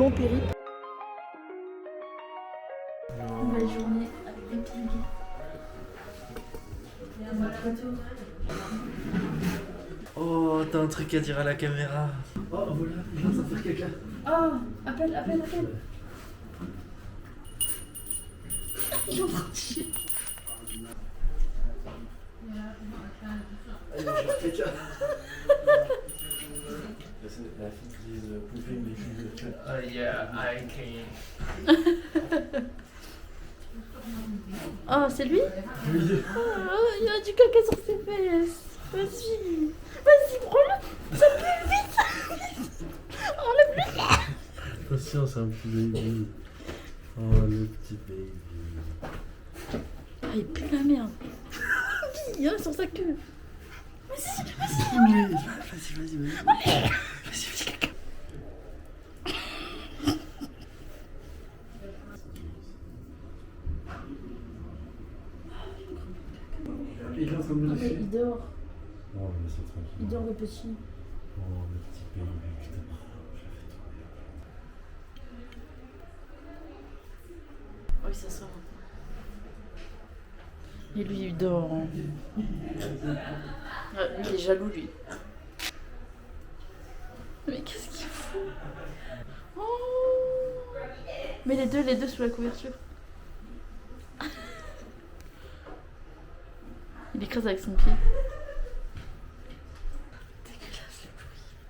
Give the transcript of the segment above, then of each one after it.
long périple. Une belle journée avec des pingouins. Et un autre retour. Oh, t'as un truc à dire à la caméra. Oh, voilà, il vient de s'en faire quelqu'un. Oh, appelle. Ils ont franchi. Allez, je vais quelqu'un. C'est la fille qui dit poupée, mais qui dit. Oh, yeah, I can. Oh, c'est lui? Oui. Oh, il a du caca sur ses fesses. Vas-y, prends-le. Ça pue, vite. Enlève-le. Attention, c'est un petit baby. Oh, le petit baby. Ah, il pue la merde. Il y a sur sa queue. Vas-y. Oui, vas-y. Vas-y, caca. Il est en train de me laisser. Il dort. Oh, mais c'est tranquille. Il dort le petit. Oh, le petit baby, putain. Oui, ça sort. Et lui, il dort. Il est jaloux, lui. Mais qu'est-ce qu'il fout? Oh, mais les deux sous la couverture. Il écrase avec son pied. Dégueulasse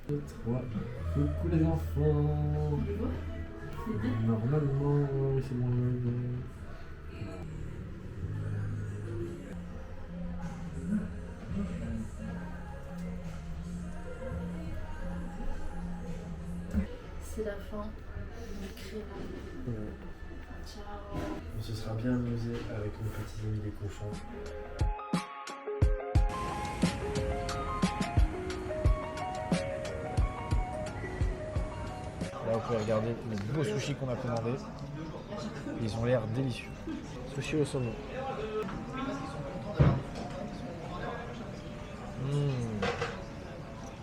le bruit. 3. Coucou les enfants. Les deux? Normalement, c'est mon nom. C'est la fin. On crée. Ciao. On se sera bien amusé avec nos petits amis les cochons. Là, vous pouvez regarder les beaux sushis qu'on a commandés. Ils ont l'air délicieux. Sushi au saumon.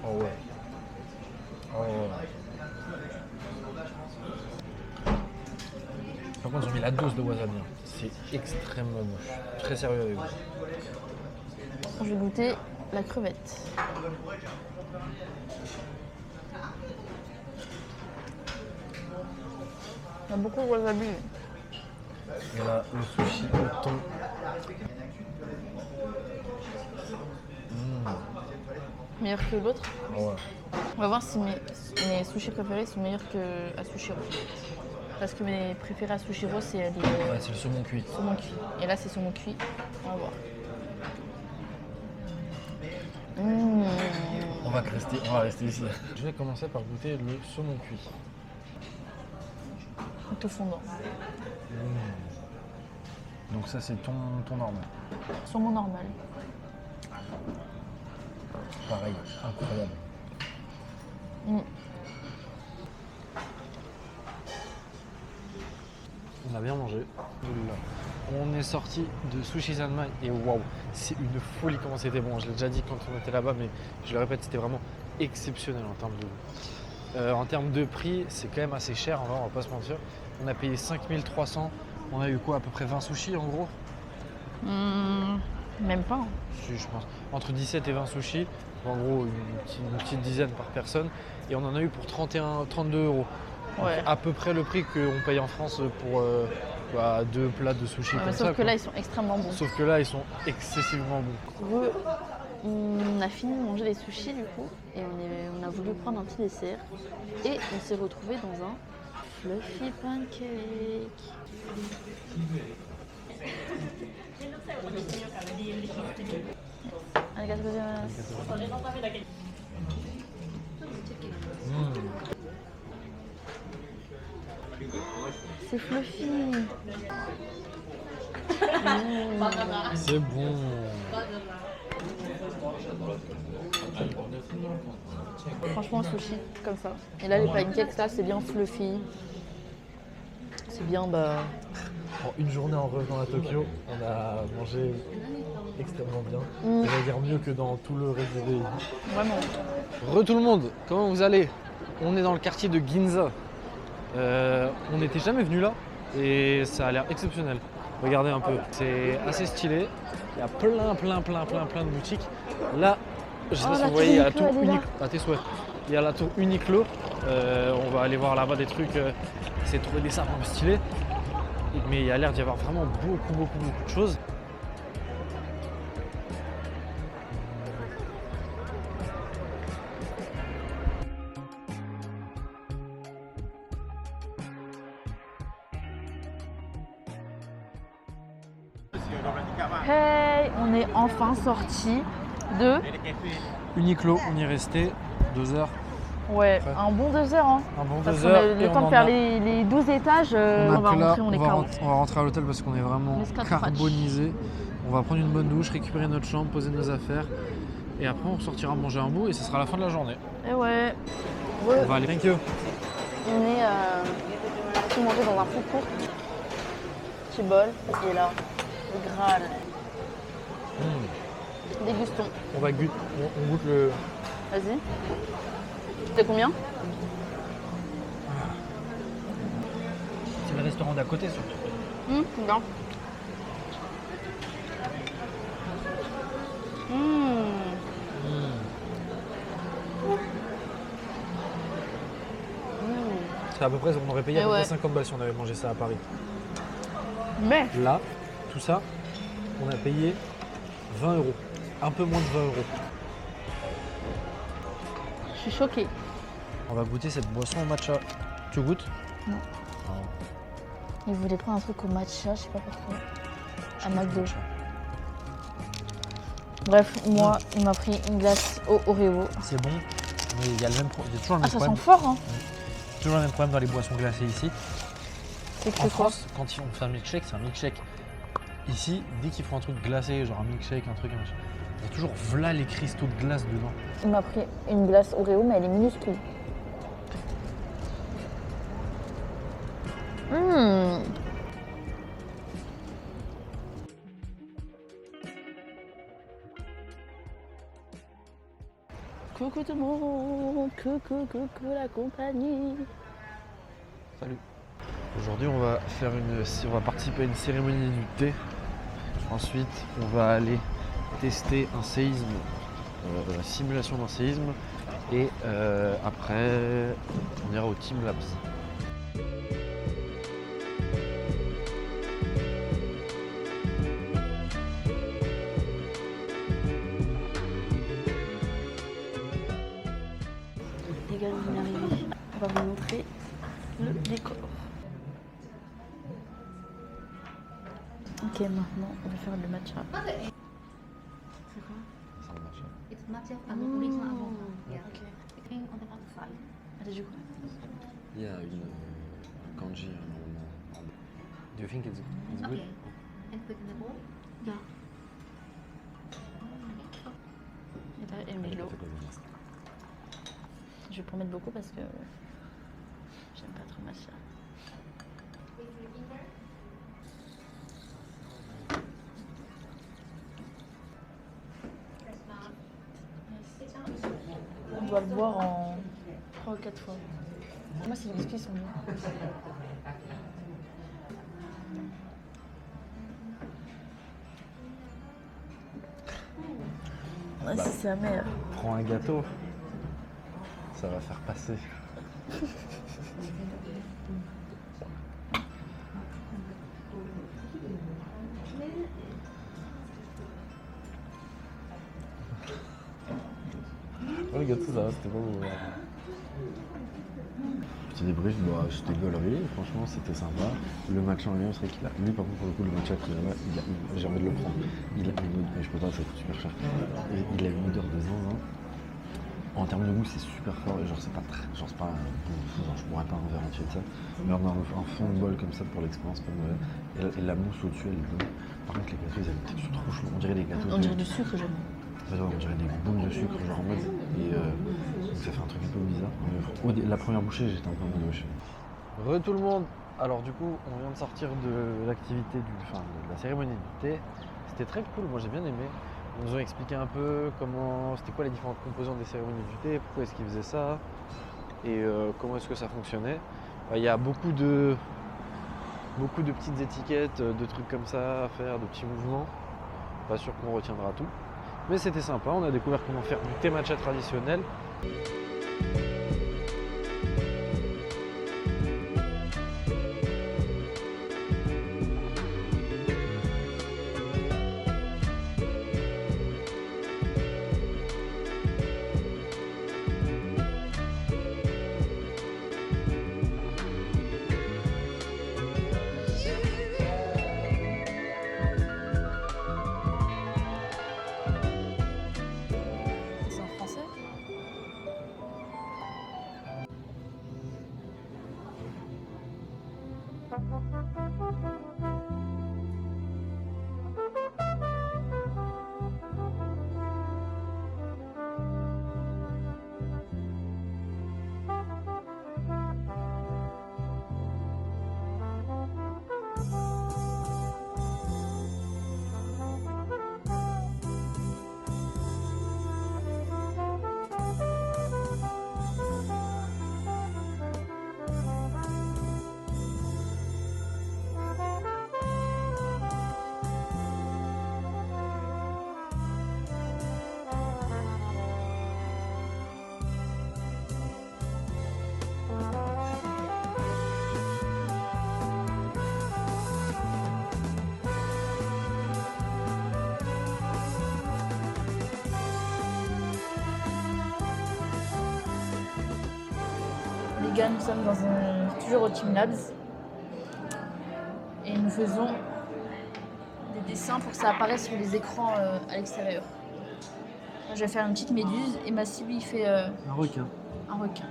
Oh ouais. Oh ouais. Par contre, ils ont mis la dose de wasabi. C'est extrêmement moche. Très sérieux avec vous. Je vais goûter la crevette. Il y a beaucoup de wasabi. Et là, le sushi au thon. Meilleur que l'autre. Oh ouais. On va voir si mes sushis préférés sont meilleurs qu'à Sushiro. Parce que mes préférés à Sushiro, c'est les Ouais, c'est le saumon cuit. saumon cuit. Et là, c'est saumon cuit. On va voir. On va rester ici. Je vais commencer par goûter le saumon cuit. Tout fondant. Donc ça, c'est ton normal. Saumon normal. Pareil, incroyable. On a bien mangé. On est sorti de Sushi Zanmai et waouh, c'est une folie comment c'était bon. Je l'ai déjà dit quand on était là-bas, mais je le répète, c'était vraiment exceptionnel en termes de goût. En termes de prix, c'est quand même assez cher, en vrai, on va pas se mentir. On a payé 5300. On a eu quoi, à peu près 20 sushis en gros? Même pas. Hein. Si, je pense. Entre 17 et 20 sushis. En gros, une petite dizaine par personne. Et on en a eu pour 32 euros. Ouais. À peu près le prix qu'on paye en France pour 2 plats de sushis comme ça. Sauf que là, ils sont extrêmement bons. Sauf que là, ils sont excessivement bons. On a fini de manger les sushis du coup et on a voulu prendre un petit dessert et on s'est retrouvé dans un fluffy pancake. Arigatou gozaimasu. C'est fluffy. C'est bon. Franchement, un sushi comme ça. Et là, les pancakes, là, c'est bien fluffy. C'est bien, Une journée en revenant à Tokyo, on a mangé extrêmement bien. On va dire mieux que dans tout le reste du pays. Vraiment. Tout le monde, comment vous allez? On est dans le quartier de Ginza. On n'était jamais venu là et ça a l'air exceptionnel. Regardez un peu, c'est assez stylé. Il y a plein de boutiques. Là, je sais pas si vous voyez, il y a la tour Uniqlo. À tes souhaits. Il y a la tour Uniqlo. On va aller voir là-bas des trucs, essayer de trouver des sapes un peu stylés. Mais il y a l'air d'y avoir vraiment beaucoup de choses. Hey, on est enfin sorti de... Uniqlo, on y est resté 2 heures. Ouais, Après. un bon 2 heures. Hein. Un bon Parce 2 qu'on a heures. le temps de faire les 12 étages, on va rentrer, on est KO. On va rentrer à l'hôtel parce qu'on est vraiment carbonisé. On va prendre une bonne douche, récupérer notre chambre, poser nos affaires. Et après, on sortira manger un bout et ce sera la fin de la journée. Et ouais. On va aller. Thank you. On est parti manger dans un food court. Petit bol. Et là, le Graal. Dégustons. On va goûter. On goûte le. Vas-y. C'était combien? C'est le restaurant d'à côté, surtout. Bien. C'est à peu près ce qu'on aurait payé à peu près ouais. 50 balles si on avait mangé ça à Paris. Mais Là, tout ça, on a payé 20 €. Un peu moins de 20 €. je suis choquée. On va goûter cette boisson au matcha. Tu goûtes? Non. Il voulait prendre un truc au matcha, je sais pas pourquoi. À McDo. Matcha. Bref, moi, il m'a pris une glace au Oreo. C'est bon, mais il y a le même il y a toujours le Ah, même ça problème. sent fort, hein. Toujours le même problème dans les boissons glacées ici. C'est que En quoi? France, quand on fait un milkshake, c'est un milkshake. Ici, dès qu'ils font un truc glacé, genre un milkshake, un truc, il y a toujours v'là les cristaux de glace dedans. Il m'a pris une glace Oreo, mais elle est minuscule. Coucou tout le monde, coucou la compagnie. Salut. Aujourd'hui, on va participer à une cérémonie du thé. Ensuite, on va aller tester un séisme, la simulation d'un séisme. Et après, on ira au Team Labs. Les gars, on est arrivé. On va vous montrer le décor. Ok, maintenant, on va faire le matcha. C'est quoi? C'est un matcha. It's matcha from original aroma. Yeah. Ok. Depending on the outside. Elle a dit quoi? Il y a un kanji normalement. Do you think it's good? Okay. And put in the bowl. Là. Et là, elle met de l'eau. Je vais pas en mettre beaucoup parce que j'aime pas trop matcha. On doit le boire en 3 ou 4 fois. Moi, c'est les biscuits qui sont bons. Ouais, si c'est amer. Prends un gâteau, ça va faire passer. Oh, le gâteau, ça va, c'était pas beau. Petit débrief, bah, c'était gaulerie, franchement c'était sympa. Le match en lui, c'est vrai qu'il a. Lui par contre pour le coup le match qu'il a là, j'ai envie de le prendre. Il a une odeur, mais je peux pas, ça coûte super cher. Et il a une odeur de zinzin. En termes de goût c'est super fort et genre c'est pas très. Genre c'est pas un goût fou, genre je boirais pas un verre entier de ça. Mais on a un fond de bol comme ça pour l'expérience pas mauvais. Et la mousse au-dessus elle est bonne. Par contre les gâteaux ils avaient une texture trop chaude. On dirait des gâteaux. On dirait du sucre, j'aime. Ouais, on dirait des boules de sucre genre en mode. Et donc ça fait un truc un peu bizarre. La première bouchée j'étais un peu en mode wesh. Re tout le monde. Alors du coup on vient de sortir de l'activité de la cérémonie du thé. C'était très cool, moi j'ai bien aimé. Ils nous ont expliqué un peu c'était quoi les différentes composantes des cérémonies du thé, pourquoi est-ce qu'ils faisaient ça et comment est-ce que ça fonctionnait. Il y a beaucoup de petites étiquettes, de trucs comme ça à faire, de petits mouvements. Pas sûr qu'on retiendra tout. Mais c'était sympa, on a découvert comment faire du thé matcha traditionnel. C'est en français? Les gars, nous sommes toujours au Team Labs et nous faisons des dessins pour que ça apparaisse sur les écrans à l'extérieur. Moi, je vais faire une petite méduse et Massy lui il fait Un requin. un requin.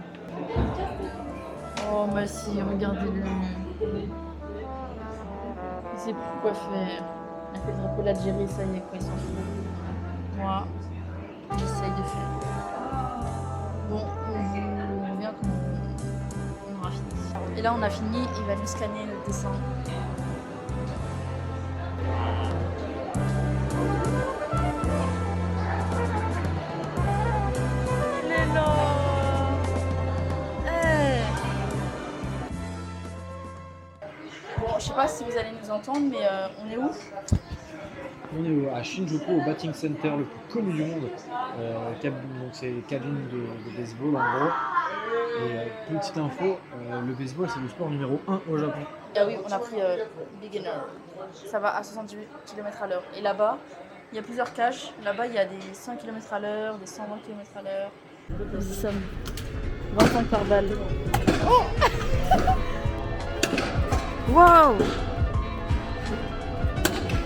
Oh Massy, regardez-le. Il sait plus quoi faire. Il a fait le drapeau de l'Algérie, ça y est, quoi, il s'en fout. Moi, j'essaye de faire. Bon, on revient quand on aura fini. Et là, on a fini, il va nous scanner le dessin. Il est là. Bon, je sais pas si vous allez nous entendre, mais on est où? On est à Shinjuku, au batting center le plus connu du monde. Donc c'est cabine de baseball en gros. Et petite info, le baseball c'est le sport numéro 1 au Japon. Ah oui, on a pris beginner. Ça va à 70 km/h. Et là-bas, il y a plusieurs cages. Là-bas, il y a des 100 km/h, des 120 km/h. Nous y sommes. 25 par balle. Oh Waouh!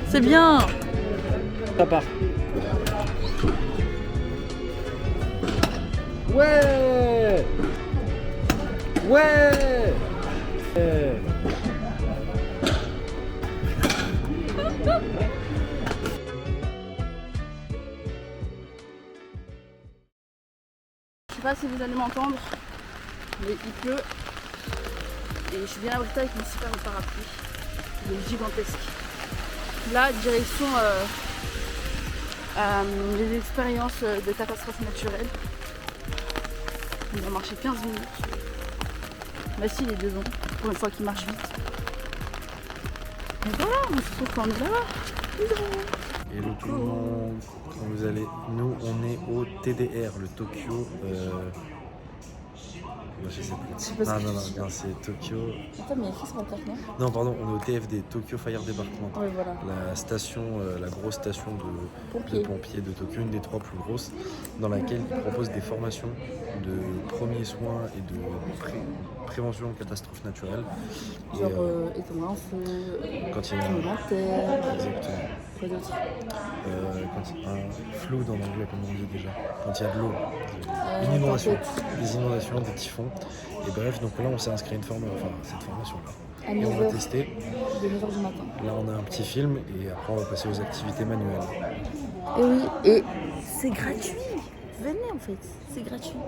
C'est bien! Ça part. Ouais! Ouais! Je sais pas si vous allez m'entendre, mais il pleut. Et je suis bien abrité avec mon super parapluie. Il est gigantesque. Là, direction les expériences de catastrophes naturelles. On va marcher 15 minutes. Massy, il est devant, pour une fois qu'il marche vite. Et voilà, on se retrouve quand on est là. Hello tout le monde, comment vous allez? Nous on est au TDR, le Tokyo. Je sais plus. Non, c'est Tokyo. Attends, mais il fait ce matin, non? Non, pardon, on est au TFD, Tokyo Fire Department. Oui, voilà. La station, la grosse station de pompiers de Tokyo, une des 3 plus grosses, dans laquelle ils proposent des formations de premiers soins et de prévention de catastrophes naturelles. Genre éteindre un feu, quand il y a alimentaire, exactement. quoi d'autre? Quand il y a un flood en anglais, comme on dit déjà, quand il y a de l'eau, une inondation, des inondations, des typhons. Et bref, donc là on s'est inscrit à cette formation-là. Et on va tester. De 9h du matin. Là on a un petit film et après on va passer aux activités manuelles. Et oui, et c'est gratuit. Venez en fait, c'est gratuit.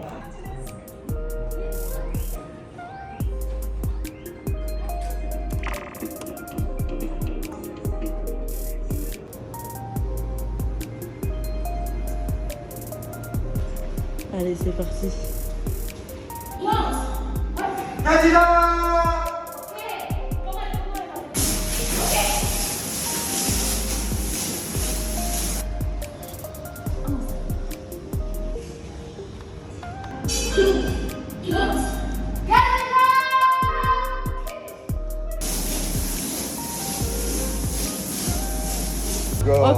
Allez, c'est parti. Candidat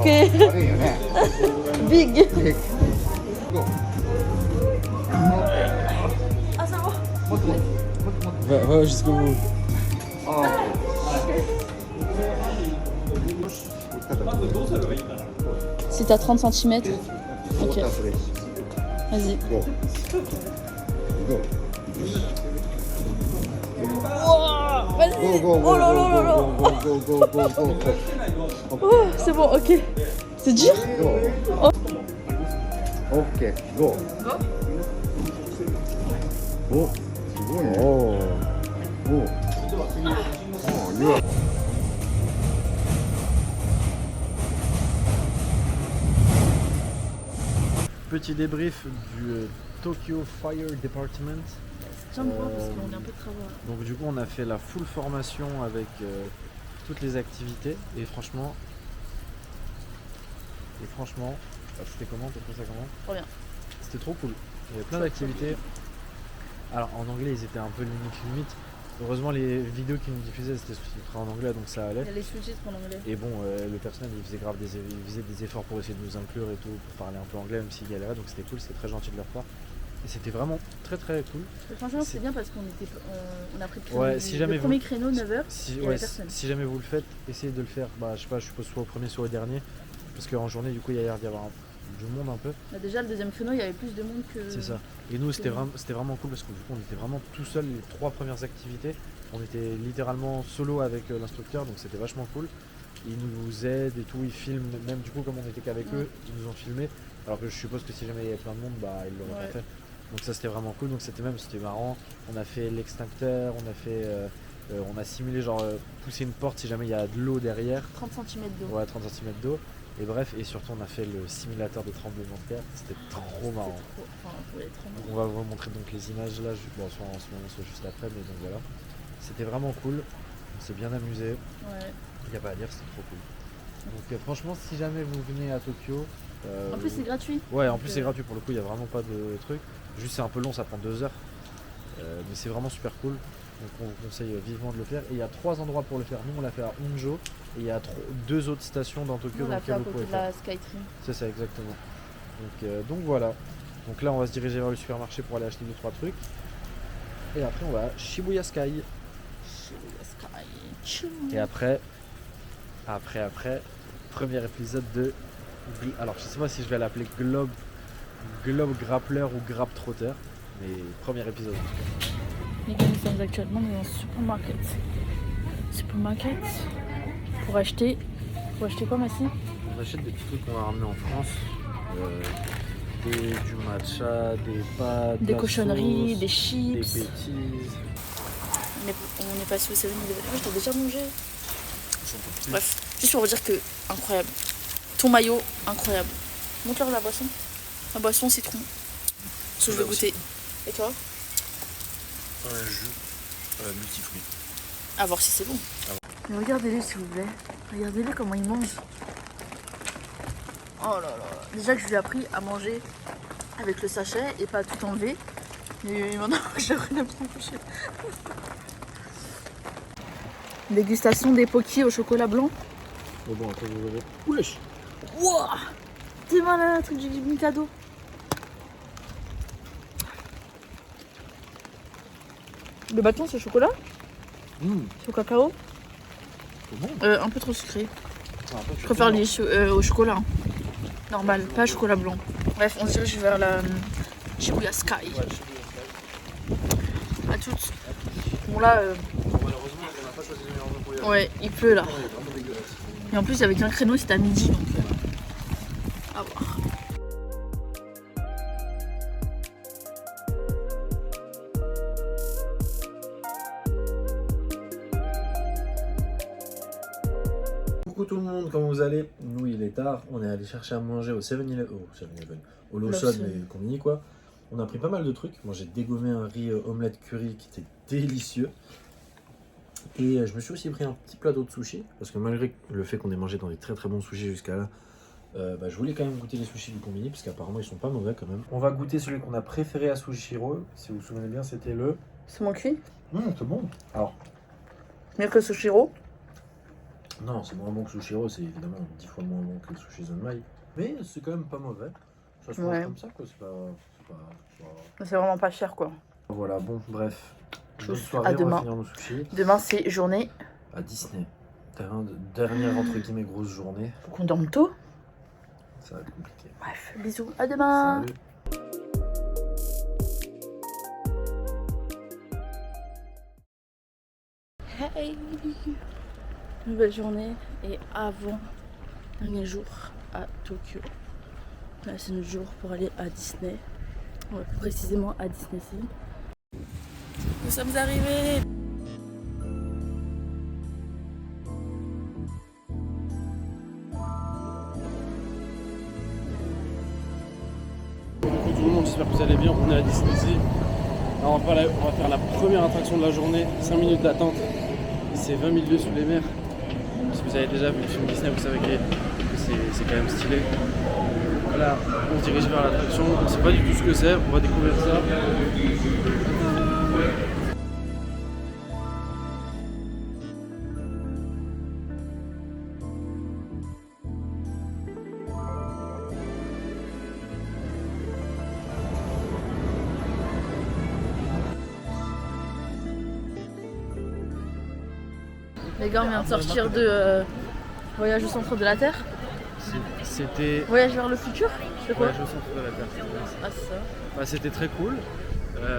Ok. Big. Ah, ça va. Va jusqu'au bout. Si t'as 30 cm. Ok. Vas-y. Wow, vas-y. Oh là là là là. Oh, c'est bon, ok. C'est dur. Oh. Ok, go. Go. Go. Oh. Go. Oh, you are. Petit débrief du Tokyo Fire Department. Tiens, moi, parce qu'on est un peu de travail. Donc du coup on a fait la full formation avec toutes les activités et franchement c'était comment? T'as trouvé ça comment? Trop bien. C'était trop cool. Il y avait plein d'activités. Alors en anglais ils étaient un peu limite. Heureusement les vidéos qu'ils nous diffusaient c'était sous-titré en anglais donc ça allait. Il y a les sous-titres en anglais. Et bon le personnel il faisait des efforts pour essayer de nous inclure et tout, pour parler un peu anglais même s'ils galéraient, donc c'était cool, c'était très gentil de leur part. Et c'était vraiment très très cool. Mais franchement, c'est bien parce qu'on on a pris le créneau. Ouais, si jamais le premier créneau, 9h. Si jamais vous le faites, essayez de le faire, je sais pas, je suppose soit au premier soit au dernier. Parce qu'en journée, du coup, il y a l'air d'y avoir du monde un peu. Bah déjà, le deuxième créneau, il y avait plus de monde que. C'est ça. Et nous, c'était vraiment cool parce que du coup, on était vraiment tout seul les 3 premières activités. On était littéralement solo avec l'instructeur, donc c'était vachement cool. Ils nous aident et tout, ils filment, même du coup, comme on était qu'avec eux, ils nous ont filmé. Alors que je suppose que si jamais il y avait plein de monde, ils l'auraient pas fait. Donc ça c'était vraiment cool, donc c'était marrant. On a fait l'extincteur, on a simulé genre pousser une porte si jamais il y a de l'eau derrière. 30 cm d'eau. Ouais, 30 cm d'eau. Et bref, et surtout on a fait le simulateur de tremblement de terre, c'était trop marrant. Donc on va vous montrer donc les images là, soit en ce moment soit juste après, mais donc voilà. C'était vraiment cool, on s'est bien amusé. Ouais. Il n'y a pas à dire, c'était trop cool. Donc franchement si jamais vous venez à Tokyo... en plus c'est gratuit. Ouais, en plus c'est gratuit pour le coup, il n'y a vraiment pas de truc. Juste c'est un peu long, ça prend 2 heures. Mais c'est vraiment super cool. Donc on vous conseille vivement de le faire. Et il y a 3 endroits pour le faire. Nous on l'a fait à Honjo. Et il y a 2 autres stations dans Tokyo dans lesquelles vous pouvez faire. La Skytree. C'est ça exactement. Donc voilà. Donc là on va se diriger vers le supermarché pour aller acheter 2-3 trucs. Et après on va à Shibuya Sky. Et après, premier épisode de... Alors je sais pas si je vais l'appeler Globe Grappler ou Grappe Trotter, mais premier épisode en tout cas. Les gars, nous sommes actuellement dans un supermarket pour acheter quoi, Massi? On achète des petits trucs qu'on va ramener en France, du matcha, des pâtes, des cochonneries, sauce, des chips, des bêtises. On est passé au 7-Eleven. Moi je t'ai déjà mangé. Bref, juste pour vous dire que incroyable. Ton maillot, incroyable. Montre-leur la boisson. La boisson citron. Ce que je vais goûter. Et toi? Un jus multifruits. À voir si c'est bon. Mais regardez-les s'il vous plaît. Regardez-les comment ils mangent. Oh là là. Déjà que je lui ai appris à manger avec le sachet et pas à tout enlever. Mais maintenant j'ai rien à me toucher. Dégustation des Pocky au chocolat blanc. Oh bon, attends, vous avez... Oulèche. Wouah. T'es malin, un truc du Mikado. Le bâton c'est chocolat? C'est au cacao? C'est bon. Un peu trop sucré. Je préfère au chocolat. Hein. Normal, pas chocolat blanc. Bref, on se dirige vers la Shibuya Sky. À toutes. Bon là, Malheureusement, on n'a pas choisi le meilleur moment pour y aller. ouais, il pleut là. Il est vraiment dégueulasse. Et en plus avec un créneau c'était à midi donc à voir. Coucou tout le monde, comment vous allez? Nous il est tard, on est allé chercher à manger au 7-Eleven, au Lawson mais Combini quoi. On a pris pas mal de trucs, moi j'ai dégommé un riz omelette curry qui était délicieux. Et je me suis aussi pris un petit plateau de sushi, parce que malgré le fait qu'on ait mangé dans des très très bons sushis jusqu'à là, je voulais quand même goûter les sushis du Combini, parce qu'apparemment ils sont pas mauvais quand même. On va goûter celui qu'on a préféré à Sushiro, si vous vous souvenez bien c'était le... C'est mon cuit. C'est bon. Alors, Mieux que Sushiro. Non, c'est moins bon que Sushiro, c'est évidemment 10 fois moins bon que le sushi Zanmai. Mais c'est quand même pas mauvais. Ça se mange Ouais. comme ça, quoi. C'est pas... C'est vraiment pas cher quoi. Voilà, bon, bref. Bonne Tous soirée, à on va demain. finir nos sushis. Demain c'est journée. À Disney. Dernière, entre guillemets, grosse journée. Faut qu'on dorme tôt. Ça va être compliqué. Bref, bisous, à demain. Salut. Hey, nouvelle journée et avant dernier jour à Tokyo. Là c'est notre jour pour aller à Disney. Ouais, plus précisément à Disney Sea. Nous sommes arrivés. Coucou tout le monde, j'espère que vous allez bien. On est à Disney Sea. Alors on va faire la première attraction de la journée, 5 minutes d'attente. C'est 20 000 lieues sous les mers. Si vous avez déjà vu le film Disney, vous savez que c'est quand même stylé. Voilà, on se dirige vers l'attraction. On ne sait pas du tout ce que c'est, on va découvrir ça. Les gars, on vient de sortir de Voyage au centre de la Terre. C'était... Voyage vers le futur. C'est quoi? Voyage au centre de la Terre. Ah c'est ça. Bah, c'était très cool.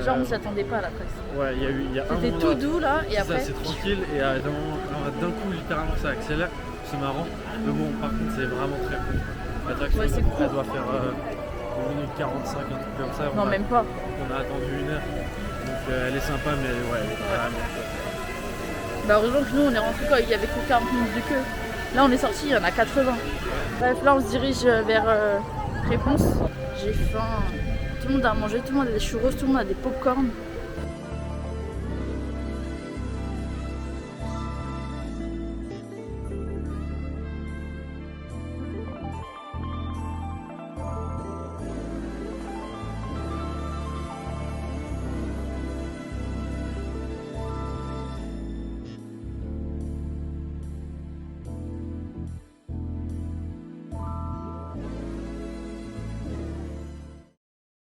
Genre on s'y attendait pas à la presse. Ouais, il y a un C'était moment tout là- doux là et C'est après. ça, c'est tranquille et d'un coup littéralement ça accélère, c'est marrant. Mais bon, par contre c'est vraiment très cool. L'attraction Ouais, c'est elle cool. doit faire 1 minute 45, un truc comme ça. Non même pas. On a attendu 1 heure. Donc elle est sympa mais ouais, elle est vraiment cool. Bah heureusement que nous on est rentrés quand il y avait que 40 minutes de queue. Là on est sorti, il y en a 80. Bref, là on se dirige vers Réponse. J'ai faim. Tout le monde a mangé, tout le monde a des churros, tout le monde a des pop-corn.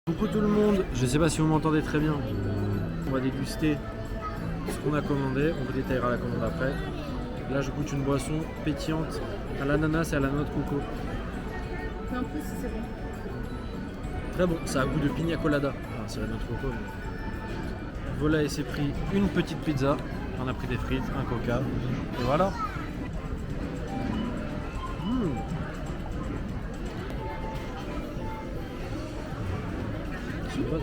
Coucou tout le monde, je sais pas si vous m'entendez très bien. On va déguster ce qu'on a commandé, on vous détaillera la commande après. Là je goûte une boisson pétillante à l'ananas et à la noix de coco. Mais en plus c'est bon. Très bon, ça a goût de pina colada. Enfin, c'est la noix de coco. Mais... Voilà, et c'est pris une petite pizza. On a pris des frites, un coca. Et voilà. C'est bon.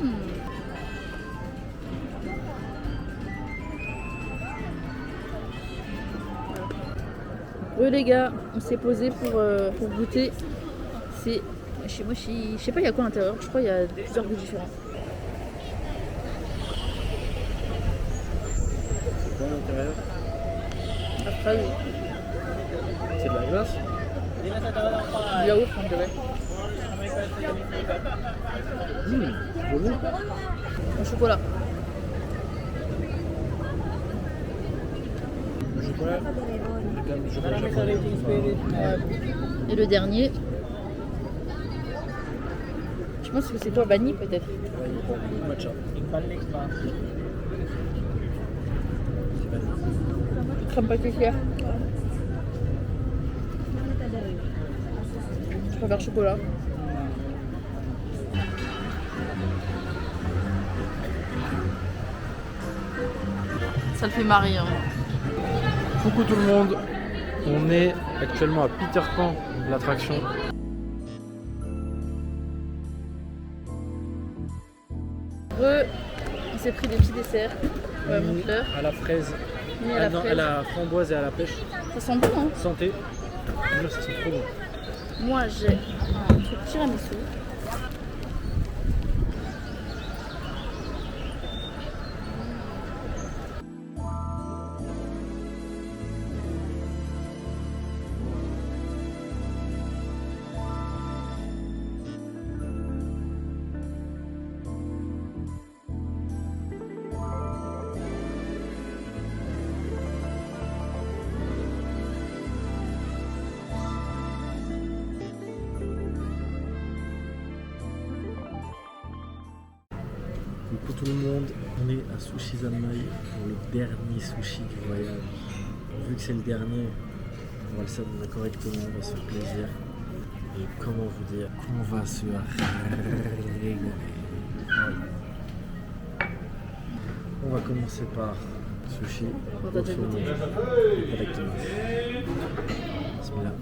Les gars, on s'est posé pour goûter. C'est chez moi, je sais pas il y a quoi à l'intérieur, je crois qu'il y a plusieurs goûts différents. C'est quoi à l'intérieur? La fraise, C'est de la glace? du yaourt, on dirait. Joli. Au chocolat. Le chocolat? Le chocolat japonais. Et le dernier, je pense que c'est toi vanille peut-être. Matcha. Crème pâte clair. Je préfère chocolat. Ça le fait marrer. Hein. Coucou tout le monde, on est actuellement à Peter Pan, l'attraction. On s'est pris des petits desserts. Mon fleur. À la fraise, Ni à la non, fraise. à la framboise et à la pêche. Ça sent bon, hein. Santé. Moi, ça sent trop bon. Moi j'ai un truc tiramisu. tout le monde, on est à Sushi Zanmai pour le dernier sushi du voyage. Vu que c'est le dernier, on va le savourer correctement, on va se faire plaisir. Et comment vous dire qu'on va se régaler. On va commencer par sushi au saumon et patakimasu. Bismillah.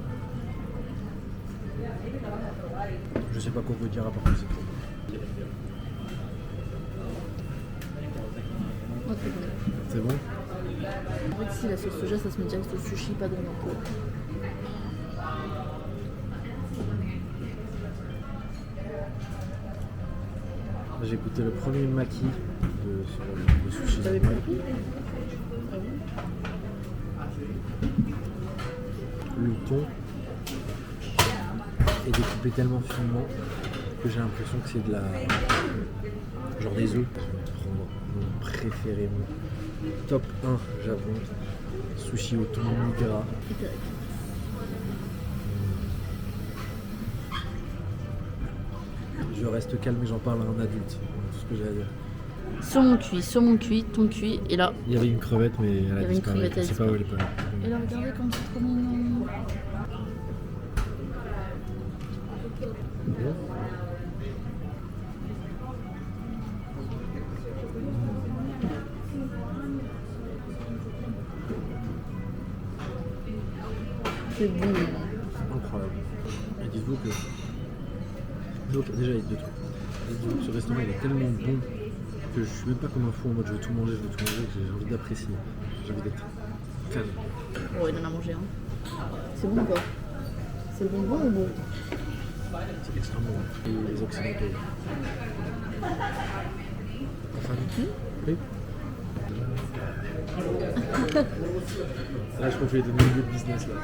Je sais pas quoi vous dire à part que c'est trop bon. Oh, c'est bon. C'est bon? En fait, si la sauce soja, ça se met direct au sushi, pas dans le pot. J'ai goûté le premier maki sur le sushi. T'avais pas pris? Ah bon? Le thon est découpé tellement finement que j'ai l'impression que c'est de la... genre des œufs. Je vais prendre mon préféré, mon top 1 Japon. Sushi au thon mi-gras. Je reste calme et j'en parle à un adulte. Voilà tout ce que j'ai à dire. Saumon cuit, thon cuit, et là. Il y avait une crevette mais elle Il y a avait une disparu. crevette, elle Je sais pas où elle est partie. Et là, regardez comme c'est trop mignon. C'est bon. Incroyable. Et dites-vous que... Donc déjà il y a deux trucs. Dites-vous que ce restaurant il est tellement bon que je suis même pas comme un fou en mode je veux tout manger, que j'ai envie d'apprécier. J'ai envie d'être calme. Oh, il en a mangé un. C'est bon quoi? C'est le bonbon ou bon? C'est extrêmement bon. Et les occidentaux. Enfin, oui. Là je crois que je vais donner milieu de business là.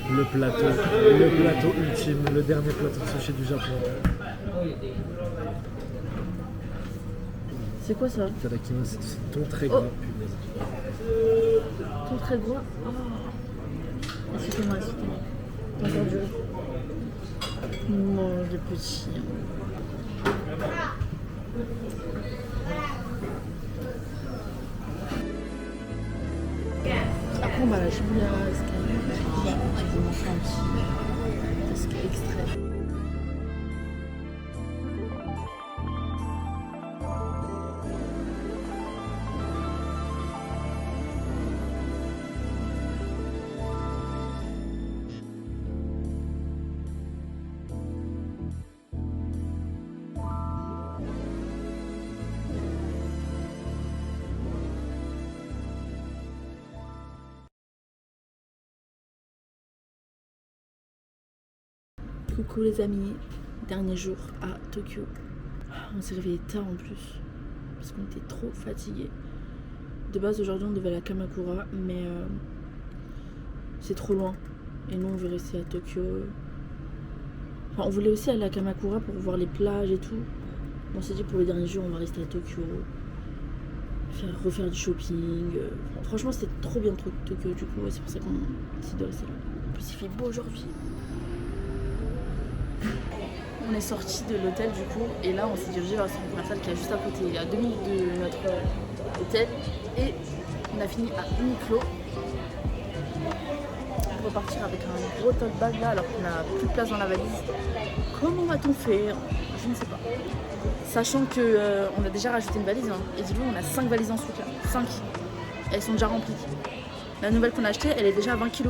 Le plateau ultime, le dernier plateau de sushi du Japon. C'est quoi ça? Itadakimasu, c'est ton très gras, punaise. Ton très gros. Oh. Excusez-moi. Encore du riz. Mange des petits. Après on va la chouiller à escalier. Je vais manger un petit extrait. Coucou les amis, dernier jour à Tokyo. On s'est réveillé tard en plus, parce qu'on était trop fatigués. De base aujourd'hui on devait aller à Kamakura, mais c'est trop loin. Et nous on veut rester à Tokyo. Enfin on voulait aussi aller à Kamakura pour voir les plages et tout. On s'est dit pour le dernier jour on va rester à Tokyo, refaire du shopping. Franchement c'était trop bien Tokyo du coup, c'est pour ça qu'on décide de rester là. En plus il fait beau aujourd'hui. On est sorti de l'hôtel du coup et là on s'est dirigé vers le centre commercial qui est juste à côté, à 2 minutes de notre hôtel, et on a fini à Uniqlo pour repartir avec un gros tote bag là alors qu'on n'a plus de place dans la valise. Comment va-t-on faire? Je ne sais pas. Sachant que on a déjà rajouté une valise hein, et dis-le on a 5 valises en soute là, 5. Elles sont déjà remplies. La nouvelle qu'on a achetée elle est déjà à 20 kg.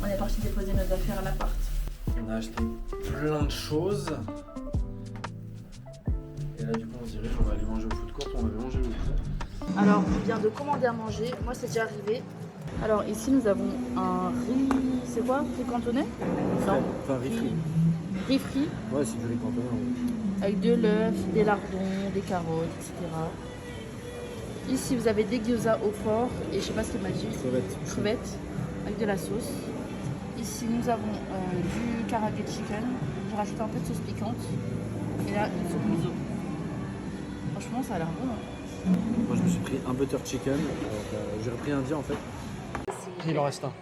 On est parti déposer nos affaires à l'appart. On a acheté plein de choses. Et là du coup on se dirige, on va aller manger au food court. On avait mangé le food. Alors on vient de commander à manger, moi c'est déjà arrivé. Alors ici nous avons un riz, c'est quoi? Riz cantonais? Non. Enfin riz frit. Riz frit. Ouais c'est du riz cantonais. Avec de l'œuf, des lardons, des carottes, etc. Ici vous avez des gyoza au fort et je sais pas ce qu'il m'a dit. Crevettes avec de la sauce. Ici nous avons du karaage chicken. J'ai rajouté un peu de sauce piquante. Et là une soupe miso. Franchement ça a l'air bon. Hein. Moi je me suis pris un butter chicken. J'ai repris indien en fait. Il en reste un.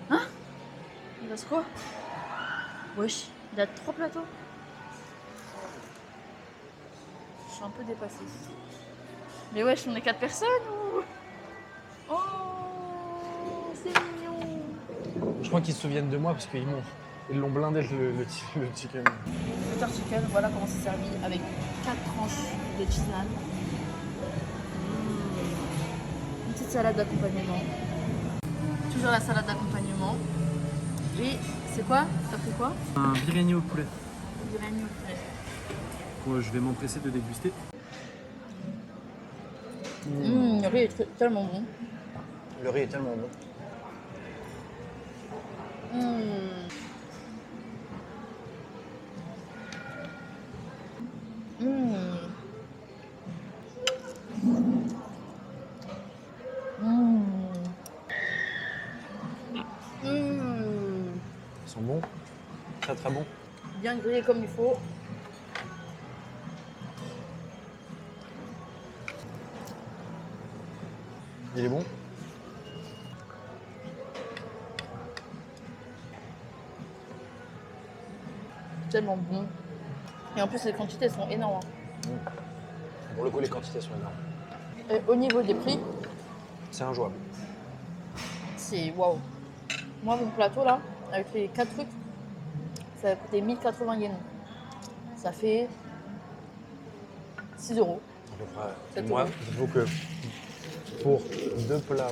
Hein? Il reste quoi? Wesh, il a 3 plateaux. suis un peu dépassée. Mais wesh, on est 4 personnes ou... Oh, c'est mignon. Je crois qu'ils se souviennent de moi parce qu'ils l'ont blindé le chicken. Butter chicken, voilà comment c'est servi avec 4 tranches de tisane. Une petite salade d'accompagnement. Toujours la salade d'accompagnement. Et c'est quoi? T'as pris quoi? Un biryani au poulet. Biryani au poulet. Je vais m'empresser de déguster. Le riz est tellement bon. Le riz est tellement bon. Ils sont bons. Très très bons. Bien grillé comme il faut. Il est bon. Tellement bon. Et en plus, les quantités sont énormes. Pour le coup, les quantités sont énormes. Et au niveau des prix, C'est injouable. c'est waouh. Moi, mon plateau là, avec les 4 trucs, ça a coûté 1080 yens. Ça fait 6 euros. À peu près. C'est Moi, tout. il faut que pour 2 plats,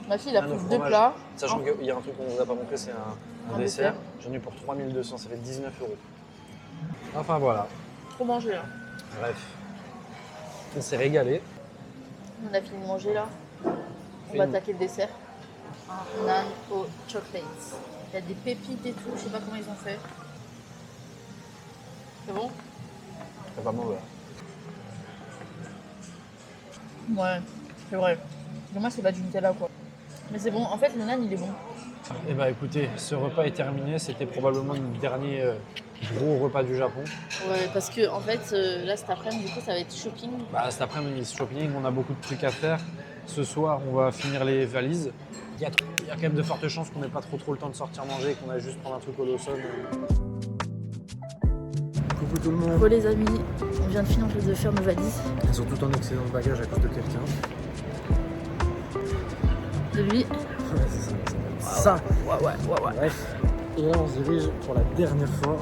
Ma fille, elle a un pris au 2 fromage, plats. sachant qu'il y a un truc qu'on ne vous a pas montré, c'est un Un dessert. dessert. J'en ai eu pour 3200, ça fait 19 euros. Enfin voilà. Trop manger là. Bref. On s'est régalé. On a fini de manger là. On Fini. va attaquer le dessert. Un nan au chocolate. Il y a des pépites et tout, je sais pas comment ils ont fait. C'est bon? C'est pas mauvais. Ouais, c'est vrai. Mais moi, c'est pas du Nutella quoi. Mais c'est bon, en fait, le nan il est bon. Eh bah écoutez, ce repas est terminé. C'était probablement le dernier gros repas du Japon. Ouais, parce que en fait, là cet après-midi, du coup, ça va être shopping. Bah, cet après-midi, shopping, on a beaucoup de trucs à faire. Ce soir, on va finir les valises. Il y a quand même de fortes chances qu'on n'ait pas trop le temps de sortir manger et qu'on a juste prendre un truc au Lawson. Coucou tout le monde. Bon les amis, on vient de finir de faire nos valises. Ils ont tout un excellent de bagage à cause de quelqu'un. De lui. Ouais, c'est ça. Ouais. Bref. Et là, on se dirige pour la dernière fois.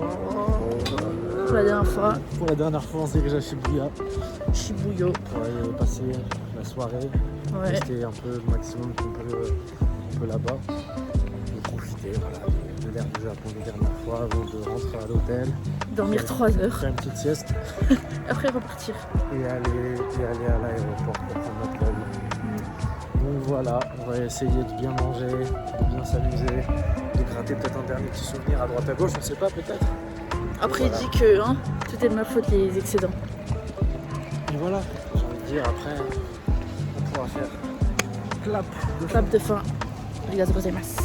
Pour la dernière fois, Pour la dernière fois, on se dirige à Shibuya Shibuya. pour aller passer la soirée, Ouais. rester un peu le maximum qu'on peut là-bas et profiter voilà, de l'air du Japon la dernière fois avant de rentrer à l'hôtel, Dormir 3 heures. faire une petite sieste Après repartir. et aller à l'aéroport pour prendre notre vol. Donc voilà, on va essayer de bien manger, de bien s'amuser, de gratter peut-être un dernier petit souvenir à droite à gauche, on sait pas peut-être. Après Voilà. il dit que hein, tout est de ma faute les excédents. Et voilà, j'ai envie de dire, après, on pourra faire clap de Clap de fin. Arigatou gozaimasu.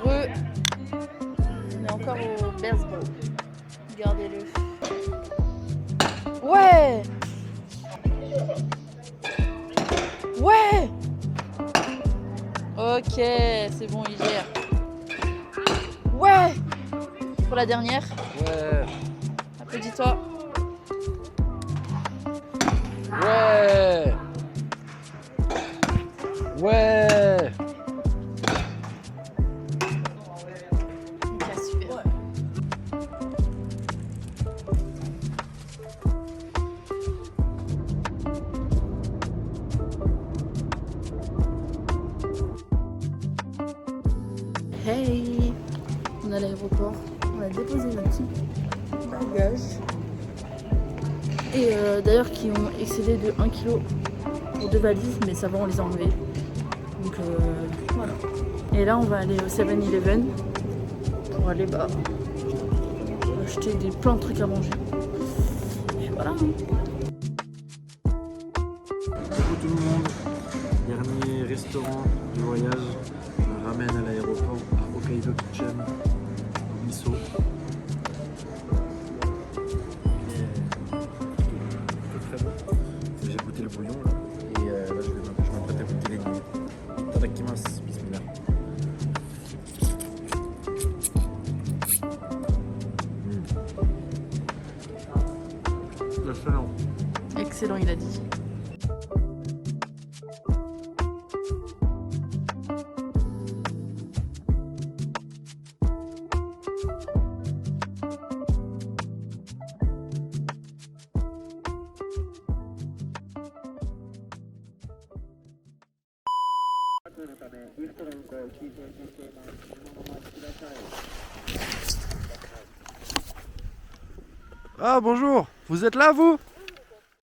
On est encore au Bears Bowl. Regardez-le. Ouais. Ouais. Ok, c'est bon, il gère. Ouais. Pour la dernière, Ouais, applaudis-toi. ouais, ouais. Ok, super. Hey, on est à l'aéroport, on a déposé nos petits bagages. Et d'ailleurs qui ont excédé de 1 kg pour 2 valises, mais ça va, on les a enlevés. Donc voilà. Et là on va aller au 7-Eleven pour aller acheter plein de trucs à manger. Et voilà. Coucou tout le monde, dernier restaurant du voyage, je me ramène à l'aéroport à Hokkaido Kitchen, au miso. Plutôt très bon. J'ai goûté le bouillon là, et là je m'apprête à goûter les nouilles. Tadakimasu, bismillah. Excellent. qu'il a dit. Ah bonjour, vous êtes là vous?